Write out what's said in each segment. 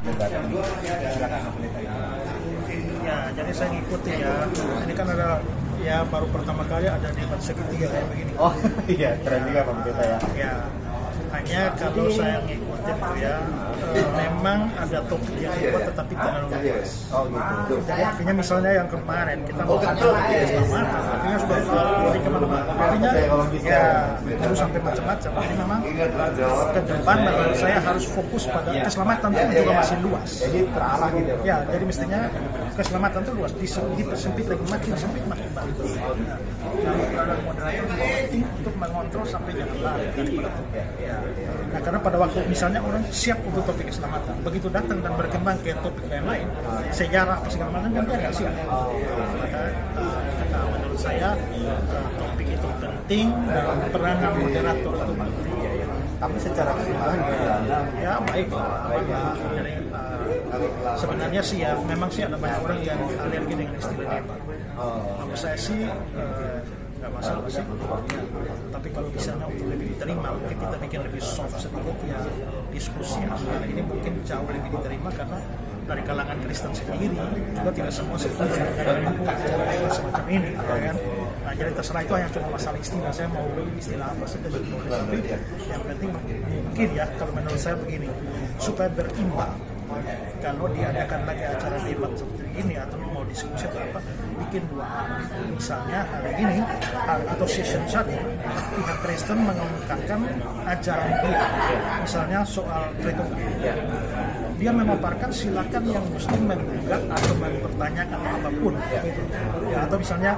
debat ini? Silakan pendeta. Ya, jadi saya ngikuti ya. Ini kan ada ya baru pertama kali ada debat segitiga kayak begini. Oh iya, keren juga Pak Pendeta ya. Ya, hanya kalau saya ngikutin tuh ya, memang ada topik yang hebat tetapi terlalu luas. Oh gitu. Jadi artinya misalnya yang kemarin kita mau keselamatan, artinya sudah dari kemana-mana. Artinya ya harus sampai macam-macam. Jadi memang ke depan menurut saya harus fokus pada keselamatan itu juga masih luas. Jadi terarah gitu ya. Ya, jadi mestinya keselamatan itu luas, dipersempit lagi makin sempit makin bagus. Nah, peranan moderator juga penting untuk mengontrol sampai jangan lari daripada topik. Ya. Nah, karena pada waktu misalnya orang siap untuk topik keselamatan, begitu datang dan berkembang ke topik yang lain, sejarah apa segala macam kan dia nggak siap. Maka menurut saya topik itu penting dan peranan moderator itu penting. Tapi secara keseluruhan Ya baik. Jadi sebenarnya sih ya memang sih ada banyak orang yang alergi dengan istilah debat. Menurut saya sih nggak masalah sih. Tapi kalau misalnya untuk lebih diterima, mungkin kita bikin lebih soft sedikit ya diskusi. Ini mungkin jauh lebih diterima karena dari kalangan Kristen sendiri juga tidak semua setuju dengan cara debat semacam ini, ya kan? Nah, jadi terserah itu hanya cuma masalah istilah. Saya mau istilah apa saja boleh, tapi yang penting mungkin ya kalau menurut saya begini, supaya berimbang. Kalau diadakan lagi acara debat seperti ini atau mau diskusi atau apa, bikin dua hal. Misalnya hari ini atau session 1 pihak Kristen mengemukakan ajaran dia, misalnya soal Trinity. Dia memaparkan silakan yang Muslim menggugat atau mempertanyakan apapun, ya, atau misalnya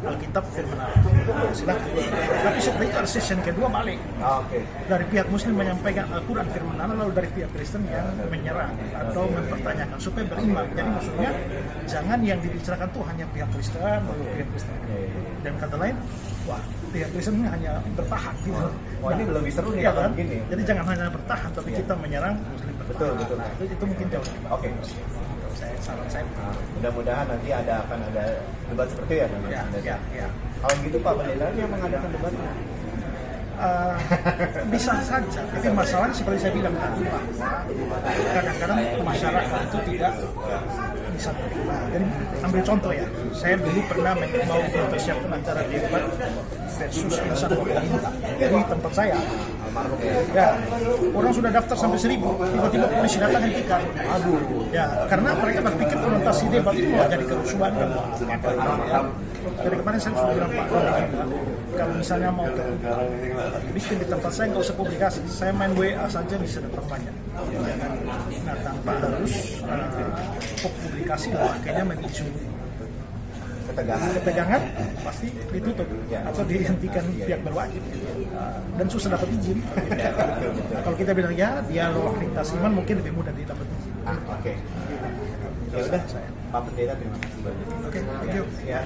Alkitab firman Allah, silakan. Tapi setelah itu ada session kedua balik. Dari pihak Muslim menyampaikan Al-Quran firman Allah, lalu dari pihak Kristen yang menyerang atau mempertanyakan supaya berimbang. Jadi maksudnya jangan yang dibicarakan tuh hanya pihak Kristen atau pihak Kristen. Dan kata lain, wah pihak Kristen ini hanya bertahan gitu. Wah ini belum seru nih ya kan? Begini. Jadi jangan hanya bertahan, tapi kita menyerang Muslim bertahan. Betul. Nah, itu mungkin jauh. Oke. Saran saya. Mudah-mudahan nanti akan ada debat seperti itu ya. Ya. Kalau gitu Pak Pendeta yang mengadakan debatnya. Bisa saja, tapi masalahnya seperti saya bilang tadi bahwa kadang-kadang masyarakat itu tidak bisa terima. Jadi ambil contoh ya, saya dulu pernah mau mempersiapkan acara debat versus insan pemerintah di tempat saya. Ya, orang sudah daftar sampai 1.000, tiba-tiba polisi datang hentikan. Aduh. Ya, karena mereka berpikir konotasi debat itu mau jadi kerusuhan dan ya. Jadi kemarin saya sudah bilang Pak kalau misalnya mau bikin di tempat saya nggak usah publikasi, saya main WA saja bisa dapat banyak. Nah, tanpa harus publikasi lah, akhirnya memicu ketegangan pasti ditutup atau dihentikan pihak berwajib dan susah dapat izin. Nah, kalau kita bilang ya dialog lintas iman mungkin lebih mudah didapat izin. Oke. Ya sudah, Pak Pendeta terima kasih banyak. Oke, thank you. Ya.